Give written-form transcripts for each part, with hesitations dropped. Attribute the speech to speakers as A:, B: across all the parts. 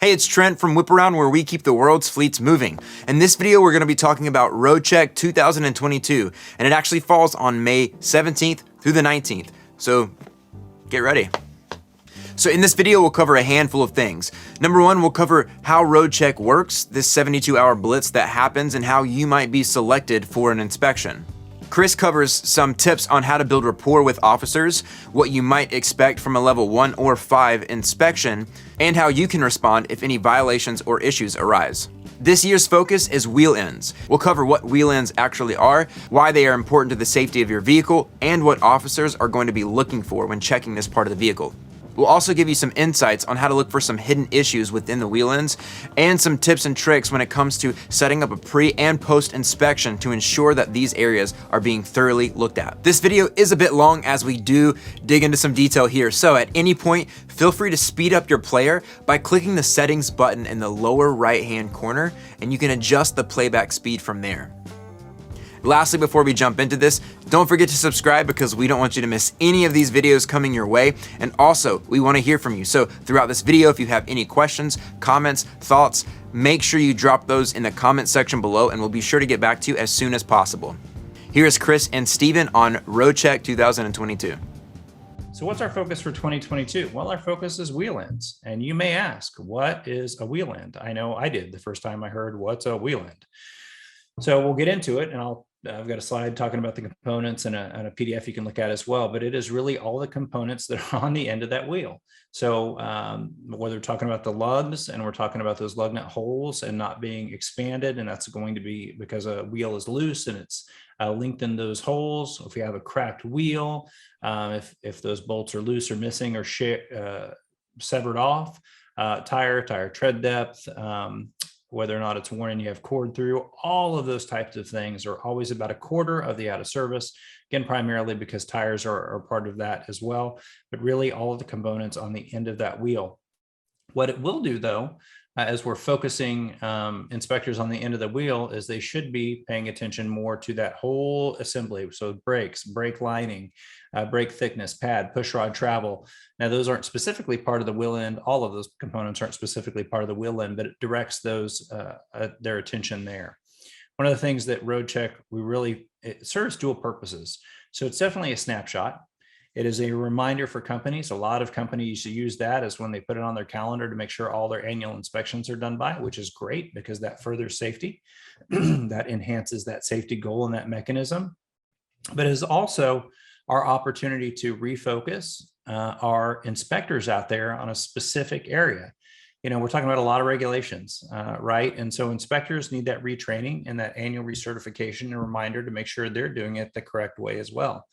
A: Hey, it's Trent from Whip Around, where we keep the world's fleets moving. In this video, we're going to be talking about Roadcheck 2022, and it actually falls on May 17th through the 19th. So get ready. So in this video, we'll cover a handful of things. Number one, we'll cover how Roadcheck works, this 72-hour blitz that happens, and how you might be selected for an inspection. Chris covers some tips on how to build rapport with officers, what you might expect from a level 1 or 5 inspection, and how you can respond if any violations or issues arise. This year's focus is wheel ends. We'll cover what wheel ends actually are, why they are important to the safety of your vehicle, and what officers are going to be looking for when checking this part of the vehicle. We'll also give you some insights on how to look for some hidden issues within the wheel ends and some tips and tricks when it comes to setting up a pre and post inspection to ensure that these areas are being thoroughly looked at. This video is a bit long as we do dig into some detail here, so at any point, feel free to speed up your player by clicking the settings button in the lower right hand corner, and you can adjust the playback speed from there. Lastly, before we jump into this, don't forget to subscribe because we don't want you to miss any of these videos coming your way. And also, we want to hear from you. So throughout this video, if you have any questions, comments, thoughts, make sure you drop those in the comment section below and we'll be sure to get back to you as soon as possible. Here is Chris and Steven on Roadcheck 2022.
B: So what's our focus for 2022? Well, our focus is wheel ends. And you may ask, what is a wheel end? I know I did the first time I heard what's a wheel end. So we'll get into it, and I've got a slide talking about the components and a PDF you can look at as well, but it is really all the components that are on the end of that wheel. So whether we're talking about the lugs and we're talking about those lug nut holes and not being expanded, and that's going to be because a wheel is loose and it's linked in those holes. If you have a cracked wheel, if those bolts are loose or missing or severed off, tire tread depth, whether or not it's worn and you have cord through, all of those types of things are always about a quarter of the out of service. Again, primarily because tires are part of that as well, but really all of the components on the end of that wheel. What it will do though, as we're focusing inspectors on the end of the wheel, is they should be paying attention more to that whole assembly. So brakes, brake lining, brake thickness, pad, push rod travel. Now those aren't specifically part of the wheel end. All of those components aren't specifically part of the wheel end, but it directs those their attention there. One of the things that Roadcheck, it serves dual purposes. So it's definitely a snapshot. It is a reminder for companies. A lot of companies use that as when they put it on their calendar to make sure all their annual inspections are done by, which is great because that furthers safety. That enhances that safety goal and that mechanism. But it is also our opportunity to refocus our inspectors out there on a specific area. You know, we're talking about a lot of regulations, right? And so inspectors need that retraining and that annual recertification and reminder to make sure they're doing it the correct way as well.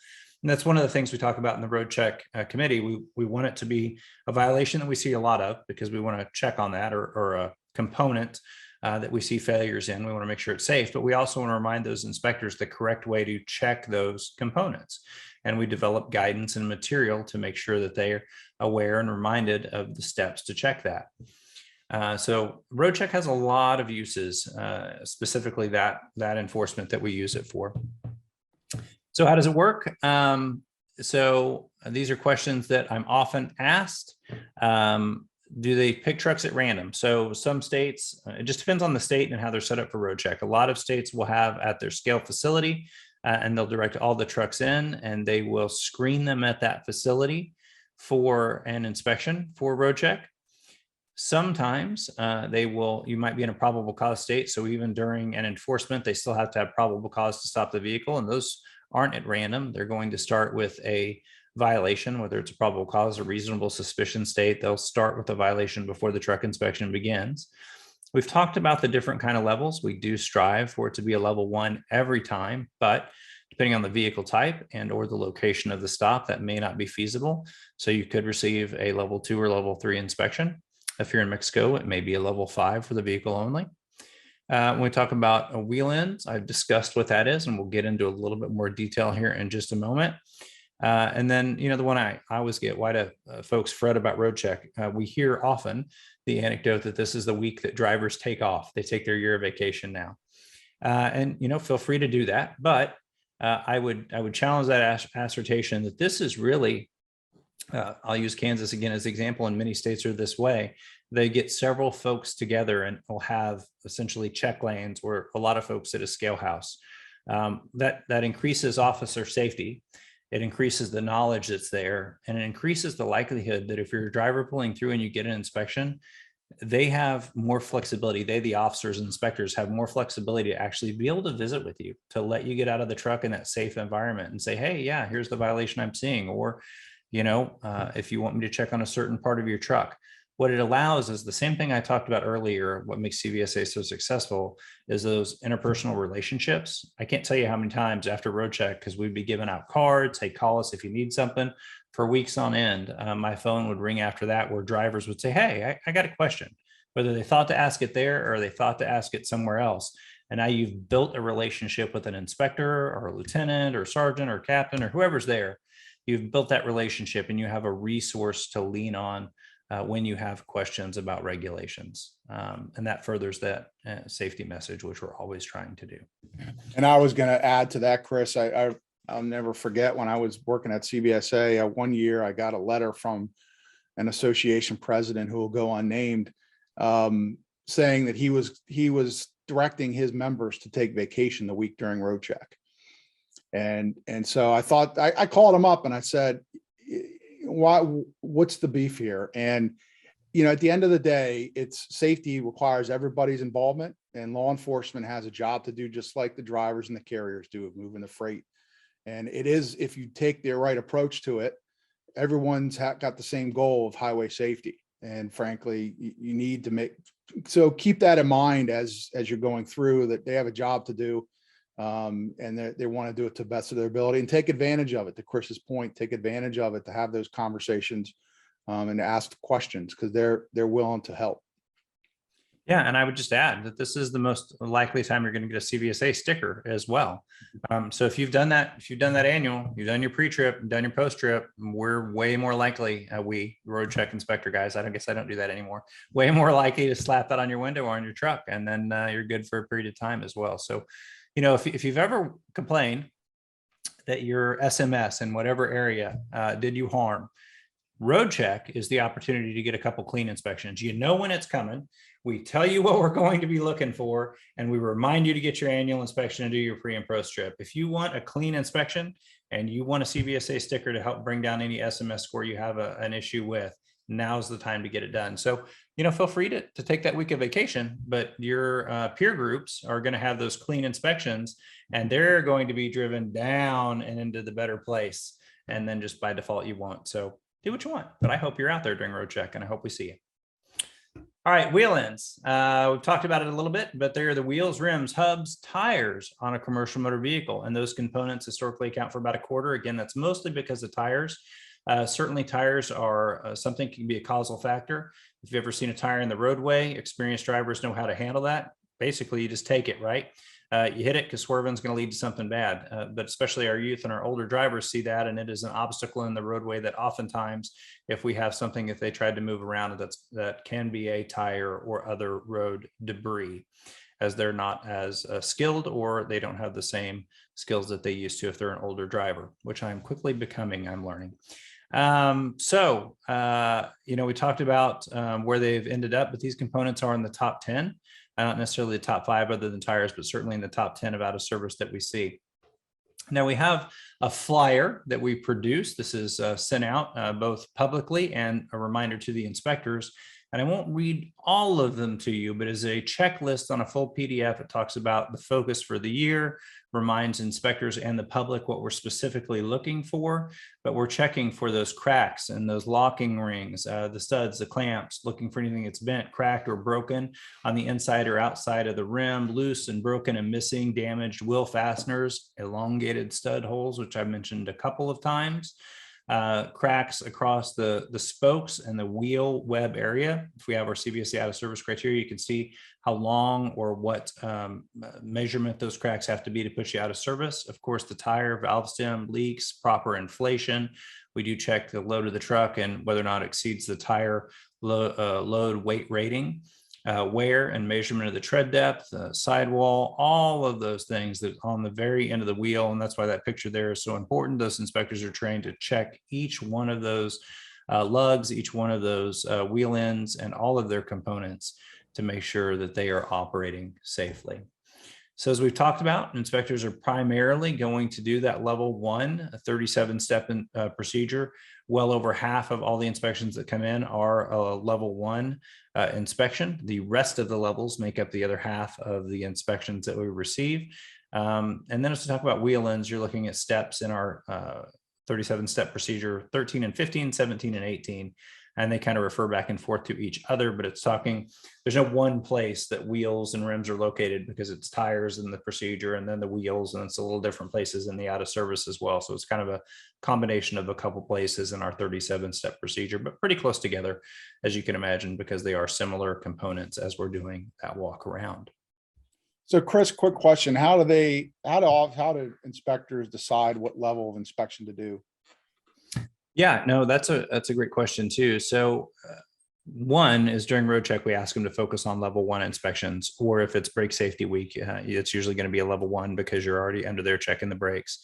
B: And that's one of the things we talk about in the Roadcheck committee. We want it to be a violation that we see a lot of because we want to check on that, or a component that we see failures in. We want to make sure it's safe, but we also want to remind those inspectors the correct way to check those components. And we develop guidance and material to make sure that they are aware and reminded of the steps to check that. So Roadcheck has a lot of uses, specifically that enforcement that we use it for. So how does it work? So these are questions that I'm often asked. Do they pick trucks at random? So some states, it just depends on the state and how they're set up for Roadcheck. A lot of states will have at their scale facility, and they'll direct all the trucks in, and they will screen them at that facility for an inspection for Roadcheck. Sometimes you might be in a probable cause state. So even during an enforcement, they still have to have probable cause to stop the vehicle, and those aren't at random. They're going to start with a violation, whether it's a probable cause or reasonable suspicion state. They'll start with a violation before the truck inspection begins. We've talked about the different kind of levels. We do strive for it to be a level 1 every time, but depending on the vehicle type and or the location of the stop, that may not be feasible. So you could receive a level 2 or level 3 inspection. If you're in Mexico, it may be a level 5 for the vehicle only. When we talk about a wheel ends, I've discussed what that is, and we'll get into a little bit more detail here in just a moment. And then, you know, the one I always get, why do folks fret about Roadcheck? We hear often the anecdote that this is the week that drivers take off. They take their year of vacation now. And, you know, feel free to do that. But I would challenge that assertion that this is really I'll use Kansas again as an example, and many states are this way. they get several folks together and will have essentially check lanes where a lot of folks at a scale house. That increases officer safety. It increases the knowledge that's there, and it increases the likelihood that if you're a driver pulling through and you get an inspection, they have more flexibility. They, the officers and inspectors, have more flexibility to actually be able to visit with you, to let you get out of the truck in that safe environment and say, hey, yeah, here's the violation I'm seeing. Or, if you want me to check on a certain part of your truck. What it allows is the same thing I talked about earlier. What makes CVSA so successful is those interpersonal relationships. I can't tell you how many times after road check, because we'd be giving out cards, hey, call us if you need something, for weeks on end. My phone would ring after that, where drivers would say, hey, I got a question, whether they thought to ask it there or they thought to ask it somewhere else. And now you've built a relationship with an inspector or a lieutenant or sergeant or captain or whoever's there. You've built that relationship and you have a resource to lean on when you have questions about regulations. And that furthers that safety message, which we're always trying to do.
C: And I was going to add to that, Chris. I'll never forget when I was working at CVSA. One year, I got a letter from an association president who will go unnamed, saying that he was directing his members to take vacation the week during road check. And so I thought, I called him up and I said, what's the beef here? And, at the end of the day, it's safety requires everybody's involvement, and law enforcement has a job to do, just like the drivers and the carriers do, of moving the freight. And it is, if you take the right approach to it, everyone's got the same goal of highway safety. And frankly, you need to so keep that in mind as you're going through, that they have a job to do. And they want to do it to the best of their ability, and take advantage of it. To Chris's point, take advantage of it to have those conversations and to ask questions, because they're willing to help.
B: Yeah, and I would just add that this is the most likely time you're going to get a CVSA sticker as well. So if you've done that annual, you've done your pre-trip, done your post-trip, we're way more likely, we road check inspector guys, I don't do that anymore, way more likely to slap that on your window or on your truck, and then you're good for a period of time as well. So, if you've ever complained that your SMS in whatever area did you harm, road check is the opportunity to get a couple clean inspections. You know when it's coming. We tell you what we're going to be looking for, and we remind you to get your annual inspection and do your pre and post trip. If you want a clean inspection and you want a CVSA sticker to help bring down any SMS score you have an issue with, now's the time to get it done. So, feel free to take that week of vacation, but your peer groups are going to have those clean inspections, and they're going to be driven down and into the better place. And then just by default, you won't. So do what you want, but I hope you're out there during road check, and I hope we see you. All right, wheel ends. We've talked about it a little bit, but they're the wheels, rims, hubs, tires on a commercial motor vehicle. And those components historically account for about a quarter. Again, that's mostly because of tires. Certainly tires are something can be a causal factor. If you've ever seen a tire in the roadway, experienced drivers know how to handle that. Basically, you just take it, right? You hit it because swerving is going to lead to something bad. But especially our youth and our older drivers see that, and it is an obstacle in the roadway that oftentimes, if we have something, if they tried to move around, that can be a tire or other road debris, as they're not as skilled, or they don't have the same skills that they used to if they're an older driver, which I'm quickly becoming, I'm learning. We talked about where they've ended up, but these components are in the top 10. Not necessarily the top 5 other than tires, but certainly in the top 10 of out of service that we see. Now we have a flyer that we produce. This is sent out both publicly and a reminder to the inspectors. And I won't read all of them to you, but as a checklist on a full PDF, it talks about the focus for the year, reminds inspectors and the public what we're specifically looking for, but we're checking for those cracks and those locking rings, the studs, the clamps, looking for anything that's bent, cracked, or broken on the inside or outside of the rim, loose and broken and missing, damaged wheel fasteners, elongated stud holes, which I've mentioned a couple of times. Cracks across the spokes and the wheel web area. If we have our CVSA out of service criteria, you can see how long or what measurement those cracks have to be to put you out of service. Of course, the tire, valve stem, leaks, proper inflation. We do check the load of the truck and whether or not it exceeds the tire load weight rating. Wear and measurement of the tread depth, sidewall, all of those things that on the very end of the wheel. And that's why that picture there is so important. Those inspectors are trained to check each one of those lugs, each one of those wheel ends, and all of their components to make sure that they are operating safely. So as we've talked about, inspectors are primarily going to do that level 1, a 37-step procedure. Well over half of all the inspections that come in are a level 1 inspection. The rest of the levels make up the other half of the inspections that we receive. And then as we talk about wheel ends, you're looking at steps in our 37-step procedure, 13 and 15, 17 and 18. And they kind of refer back and forth to each other, but it's talking, there's no one place that wheels and rims are located, because it's tires in the procedure and then the wheels, and it's a little different places in the out of service as well. So it's kind of a combination of a couple places in our 37-step procedure, but pretty close together, as you can imagine, because they are similar components as we're doing that walk around.
C: So Chris, quick question. How do inspectors decide what level of inspection to do?
B: Yeah, no, that's a great question too. So one is during road check, we ask them to focus on level 1 inspections, or if it's brake safety week, it's usually going to be a level 1 because you're already under there checking the brakes.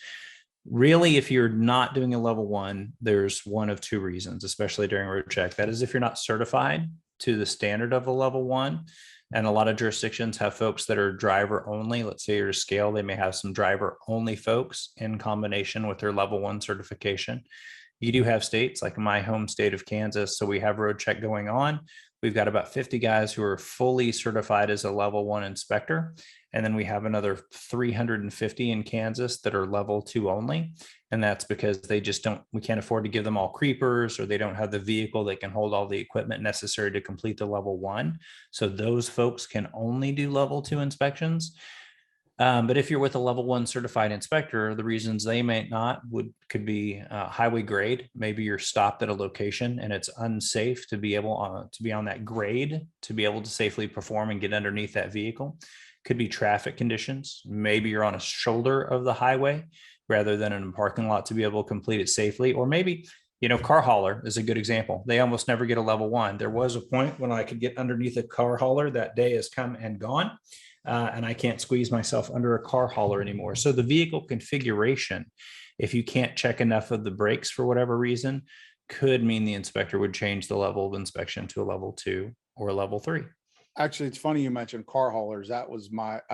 B: Really, if you're not doing a level 1, there's one of 2 reasons, especially during road check. That is if you're not certified to the standard of a level 1. And a lot of jurisdictions have folks that are driver only. Let's say you're a scale, they may have some driver only folks in combination with their level 1 certification. You do have states like my home state of Kansas. So we have road check going on. We've got about 50 guys who are fully certified as a level 1 inspector. And then we have another 350 in Kansas that are level 2 only. And that's because we can't afford to give them all creepers, or they don't have the vehicle that can hold all the equipment necessary to complete the level 1. So those folks can only do level 2 inspections. But if you're with a level 1 certified inspector, the reasons they may not could be highway grade. Maybe you're stopped at a location and it's unsafe to be able to be on that grade to be able to safely perform and get underneath that vehicle. Could be traffic conditions. Maybe you're on a shoulder of the highway rather than in a parking lot to be able to complete it safely. Or maybe, car hauler is a good example. They almost never get a level 1. There was a point when I could get underneath a car hauler. That day has come and gone. And I can't squeeze myself under a car hauler anymore. So the vehicle configuration, if you can't check enough of the brakes for whatever reason, could mean the inspector would change the level of inspection to a level 2 or a level 3.
C: Actually, it's funny you mentioned car haulers. I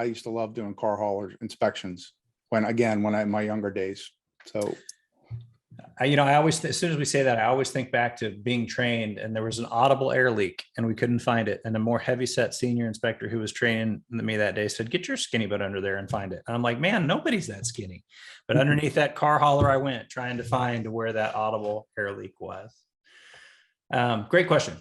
C: used to love doing car hauler inspections when in my younger days. So
B: I always, as soon as we say that, I always think back to being trained, and there was an audible air leak and we couldn't find it. And a more heavyset senior inspector who was training me that day said, "Get your skinny butt under there and find it." And I'm like, man, nobody's that skinny. But underneath that car hauler, I went trying to find where that audible air leak was. Great question.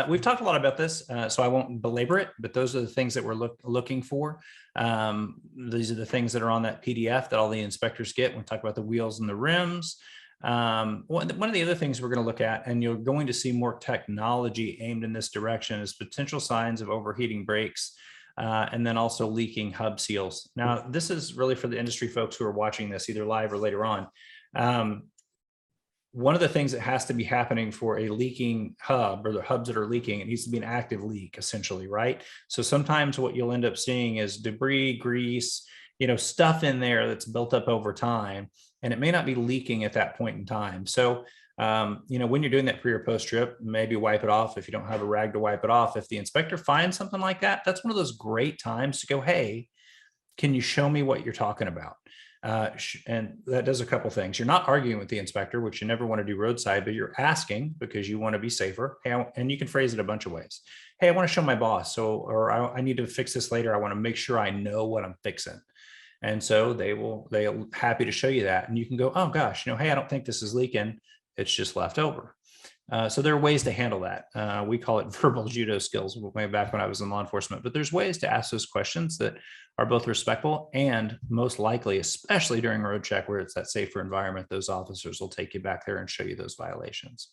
B: We've talked a lot about this, so I won't belabor it, but those are the things that we're looking for. These are the things that are on that PDF that all the inspectors get when we talk about the wheels and the rims. One of the other things we're going to look at, and you're going to see more technology aimed in this direction, is potential signs of overheating brakes, and then also leaking hub seals. Now, this is really for the industry folks who are watching this either live or later on. One of the things that has to be happening for a leaking hub, or the hubs that are leaking, it needs to be an active leak, essentially, right? So sometimes what you'll end up seeing is debris, grease, stuff in there that's built up over time, and it may not be leaking at that point in time. So, when you're doing that pre or post trip, maybe wipe it off if you don't have a rag to wipe it off. If the inspector finds something like that, that's one of those great times to go, "Hey, can you show me what you're talking about?" And that does a couple things. You're not arguing with the inspector, which you never want to do roadside, but you're asking because you want to be safer. And you can phrase it a bunch of ways. "Hey, I want to show my boss. Or I need to fix this later. I want to make sure I know what I'm fixing." And so they're happy to show you that. And you can go, "Oh gosh, hey, I don't think this is leaking. It's just left over." So there are ways to handle that. We call it verbal judo skills way back when I was in law enforcement, but there's ways to ask those questions that are both respectful and most likely, especially during road check where it's that safer environment, those officers will take you back there and show you those violations.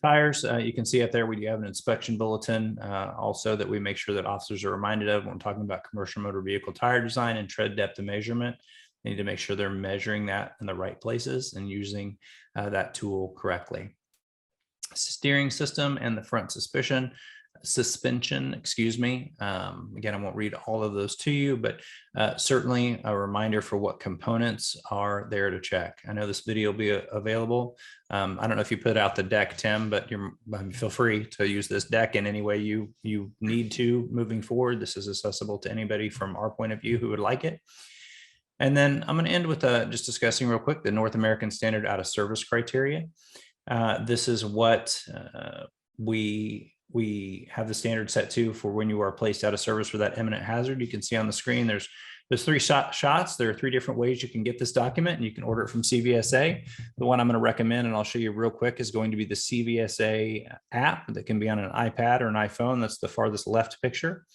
B: Tires, you can see up there, we do have an inspection bulletin also that we make sure that officers are reminded of when we're talking about commercial motor vehicle tire design and tread depth of measurement. They need to make sure they're measuring that in the right places and using that tool correctly. Steering system and the front suspension. suspension, excuse me. Again, I won't read all of those to you, but certainly a reminder for what components are there to check. I know this video will be available. I don't know if you put out the deck, Tim, but feel free to use this deck in any way you need to moving forward. This is accessible to anybody from our point of view who would like it. And then I'm going to end with just discussing real quick the North American Standard Out of Service criteria. This is what we have the standard set to for when you are placed out of service for that imminent hazard. You can see on the screen, there's 3 shots. There are 3 different ways you can get this document, and you can order it from CVSA. The one I'm going to recommend, and I'll show you real quick, is going to be the CVSA app that can be on an iPad or an iPhone. That's the farthest left picture.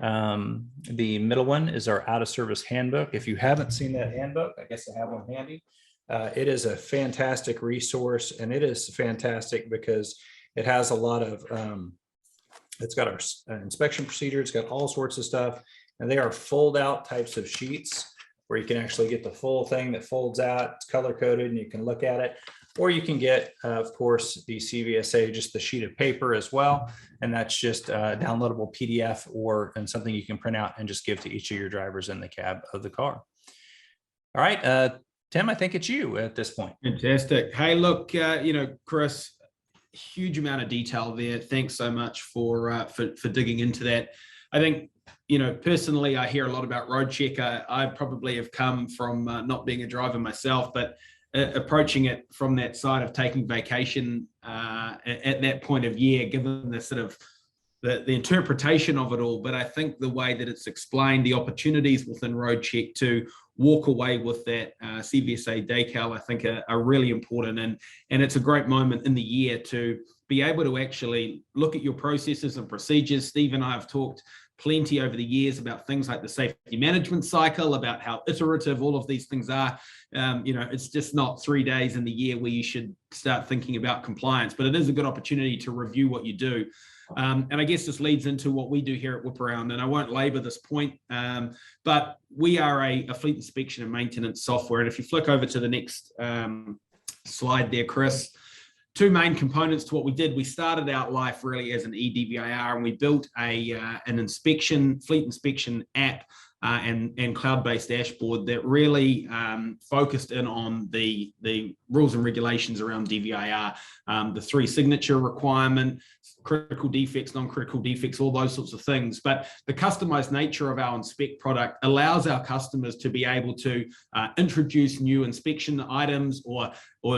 B: The middle one is our out of service handbook. If you haven't seen that handbook, I guess I have one handy. It is a fantastic resource, and it is fantastic because it has a lot of, it's got our inspection procedure. It's got all sorts of stuff, and they are fold out types of sheets where you can actually get the full thing that folds out. It's color coded and you can look at it, or you can get, of course, the CVSA, just the sheet of paper as well. And that's just a downloadable PDF and something you can print out and just give to each of your drivers in the cab of the car. All right, Tim, I think it's you at this point.
D: Fantastic. Hey, look, Chris, huge amount of detail there. Thanks so much for digging into that. I think, personally, I hear a lot about Roadcheck. I probably have come from not being a driver myself, but approaching it from that side of taking vacation at that point of year, given the sort of the interpretation of it all. But I think the way that it's explained, the opportunities within Roadcheck to walk away with that CVSA decal, I think are really important. And it's a great moment in the year to be able to actually look at your processes and procedures. Steve and I have talked plenty over the years about things like the safety management cycle, about how iterative all of these things are. It's just not 3 days in the year where you should start thinking about compliance, but it is a good opportunity to review what you do. And I guess this leads into what we do here at Whip Around, and I won't labor this point, but we are a fleet inspection and maintenance software. And if you flick over to the next slide there, Chris, 2 main components to what we did. We started out life really as an eDVIR, and we built an fleet inspection app and cloud-based dashboard that really focused in on the rules and regulations around DVIR, the 3 signature requirement, critical defects, non-critical defects, all those sorts of things. But the customized nature of our inspect product allows our customers to be able to introduce new inspection items or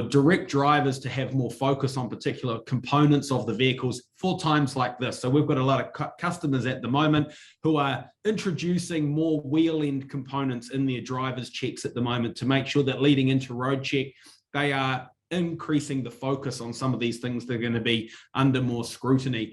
D: direct drivers to have more focus on particular components of the vehicles for times like this. So we've got a lot of customers at the moment who are introducing more wheel end components in their drivers' checks at the moment to make sure that leading into Roadcheck, they are increasing the focus on some of these things that are going to be under more scrutiny.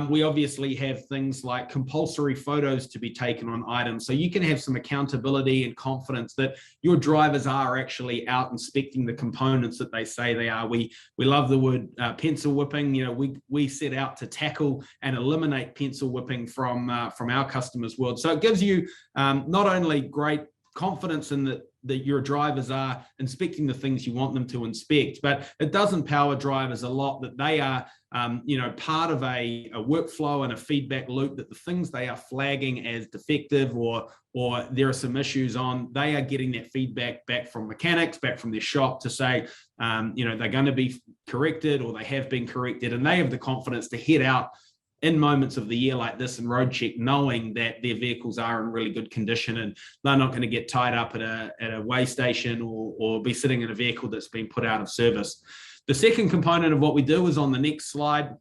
D: We obviously have things like compulsory photos to be taken on items, so you can have some accountability and confidence that your drivers are actually out inspecting the components that they say they are. We love the word pencil whipping. We set out to tackle and eliminate pencil whipping from our customers' world. So it gives you not only great confidence in that your drivers are inspecting the things you want them to inspect, but it does empower drivers a lot that they are part of a workflow and a feedback loop, that the things they are flagging as defective or there are some issues on, they are getting that feedback back from mechanics, back from their shop to say they're going to be corrected or they have been corrected, and they have the confidence to head out in moments of the year like this in Roadcheck, knowing that their vehicles are in really good condition and they're not going to get tied up at a way station or be sitting in a vehicle that's been put out of service. The second component of what we do is on the next slide.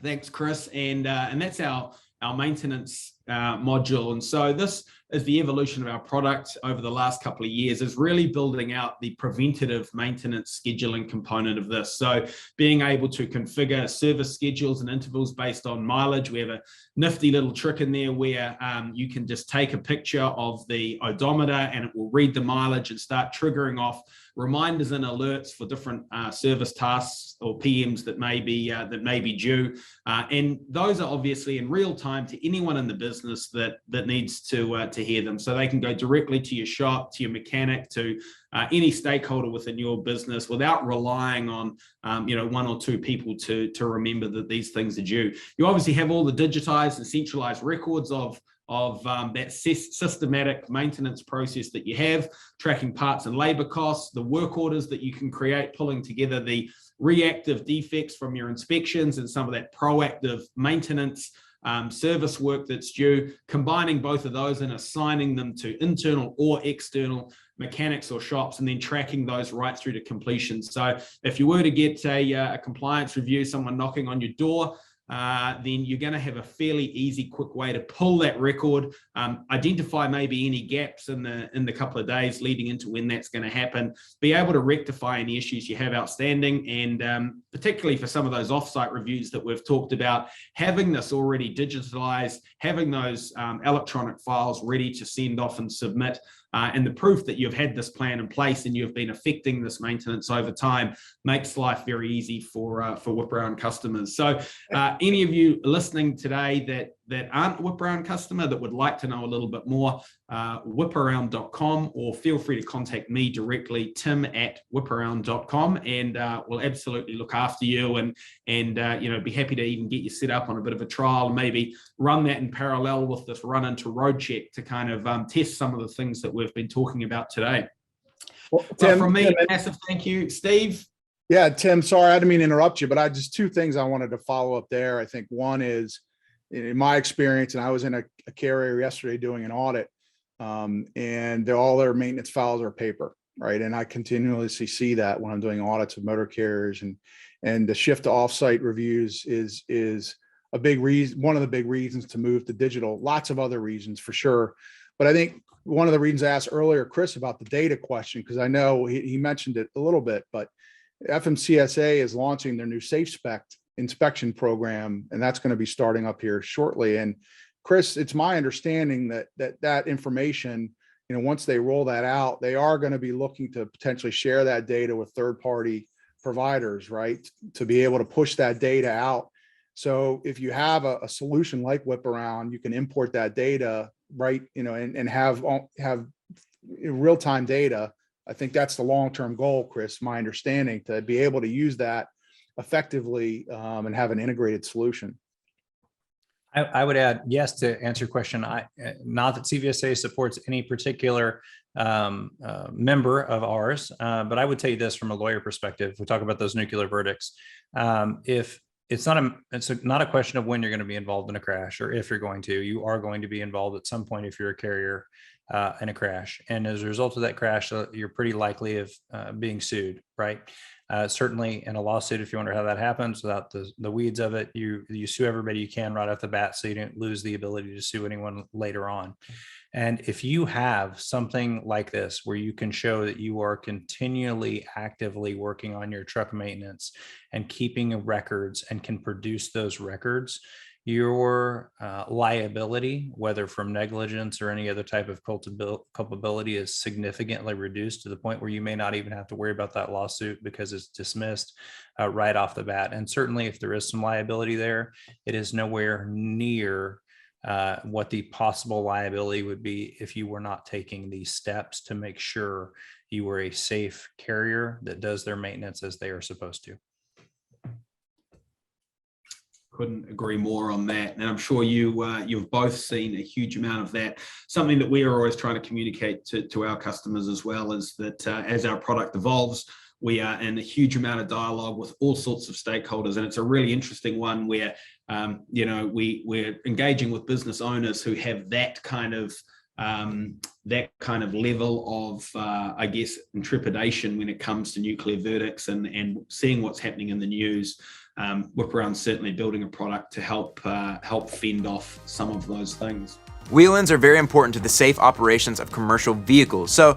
D: Thanks, Chris. And that's our maintenance module. And so this is the evolution of our product over the last couple of years, is really building out the preventative maintenance scheduling component of this. So being able to configure service schedules and intervals based on mileage. We have a nifty little trick in there where you can just take a picture of the odometer and it will read the mileage and start triggering off reminders and alerts for different service tasks or PMs that may be due. And those are obviously in real time to anyone in the business. business that needs to hear them. So they can go directly to your shop, to your mechanic, to any stakeholder within your business without relying on one or two people to remember that these things are due. You obviously have all the digitized and centralized records of that systematic maintenance process that you have, tracking parts and labor costs, the work orders that you can create, pulling together the reactive defects from your inspections and some of that proactive maintenance service work that's due, combining both of those and assigning them to internal or external mechanics or shops, and then tracking those right through to completion. So if you were to get a compliance review, someone knocking on your door, then you're going to have a fairly easy, quick way to pull that record, identify maybe any gaps in the couple of days leading into when that's going to happen, be able to rectify any issues you have outstanding, and particularly for some of those offsite reviews that we've talked about, having this already digitalized, having those electronic files ready to send off and submit. And the proof that you've had this plan in place and you've been affecting this maintenance over time makes life very easy for Whip Around customers. So any of you listening today that aren't a Whip Around customer that would like to know a little bit more, whiparound.com, or feel free to contact me directly, tim@whiparound.com, and we'll absolutely look after you and be happy to even get you set up on a bit of a trial and maybe run that in parallel with this run into Roadcheck to kind of test some of the things that we've been talking about today.
C: Well,
D: So
C: Tim,
D: from me, massive thank you, Steve.
C: Yeah, Tim, sorry, I didn't mean to interrupt you, but I just two things I wanted to follow up there. I think one is, in my experience, and I was in a carrier yesterday doing an audit, and all their maintenance files are paper, right? And I continuously see that when I'm doing audits of motor carriers, and the shift to offsite reviews is a big reason, one of the big reasons to move to digital. Lots of other reasons for sure, but I think one of the reasons I asked earlier, Chris, about the data question, because I know he mentioned it a little bit, but FMCSA is launching their new SafeSpec inspection program, and that's going to be starting up here shortly. And Chris, it's my understanding that information, once they roll that out, they are going to be looking to potentially share that data with third-party providers, right, to be able to push that data out. So if you have a solution like Whip Around, you can import that data, right, and have real-time data. I think that's the long-term goal, Chris, my understanding, to be able to use that effectively and have an integrated solution.
B: I would add, yes, to answer your question. Not that CVSA supports any particular member of ours, but I would tell you this from a lawyer perspective. We talk about those nuclear verdicts. If it's not a question of when you're going to be involved in a crash, or if you're going to, you are going to be involved at some point if you're a carrier in a crash. And as a result of that crash, you're pretty likely of being sued, right? Certainly in a lawsuit, if you wonder how that happens without the weeds of it, you sue everybody you can right off the bat, so you don't lose the ability to sue anyone later on. And if you have something like this, where you can show that you are continually actively working on your truck maintenance and keeping records and can produce those records, your liability, whether from negligence or any other type of culpability, is significantly reduced to the point where you may not even have to worry about that lawsuit because it's dismissed right off the bat. And certainly if there is some liability there, it is nowhere near what the possible liability would be if you were not taking these steps to make sure you were a safe carrier that does their maintenance as they are supposed to.
D: Couldn't agree more on that. And I'm sure you've both seen a huge amount of that. Something that we are always trying to communicate to our customers as well is that as our product evolves, we are in a huge amount of dialogue with all sorts of stakeholders. And it's a really interesting one where, we're engaging with business owners who have that kind of level of, intrepidation when it comes to nuclear verdicts and seeing what's happening in the news. Whip Around certainly building a product to help fend off some of those things.
A: Wheel ends are very important to the safe operations of commercial vehicles. So,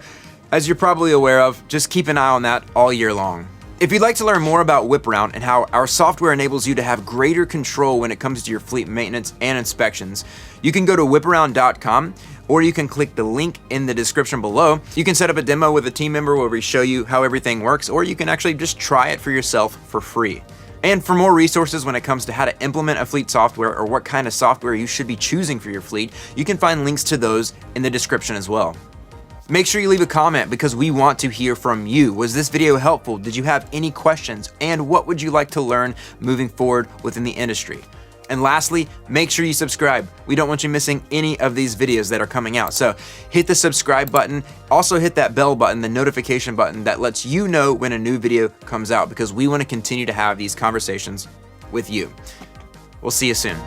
A: as you're probably aware of, just keep an eye on that all year long. If you'd like to learn more about Whip Around and how our software enables you to have greater control when it comes to your fleet maintenance and inspections, you can go to whiparound.com, or you can click the link in the description below. You can set up a demo with a team member where we show you how everything works, or you can actually just try it for yourself for free. And for more resources when it comes to how to implement a fleet software or what kind of software you should be choosing for your fleet, you can find links to those in the description as well. Make sure you leave a comment because we want to hear from you. Was this video helpful? Did you have any questions? And what would you like to learn moving forward within the industry? And lastly, make sure you subscribe. We don't want you missing any of these videos that are coming out. So hit the subscribe button. Also hit that bell button, the notification button that lets you know when a new video comes out, because we want to continue to have these conversations with you. We'll see you soon.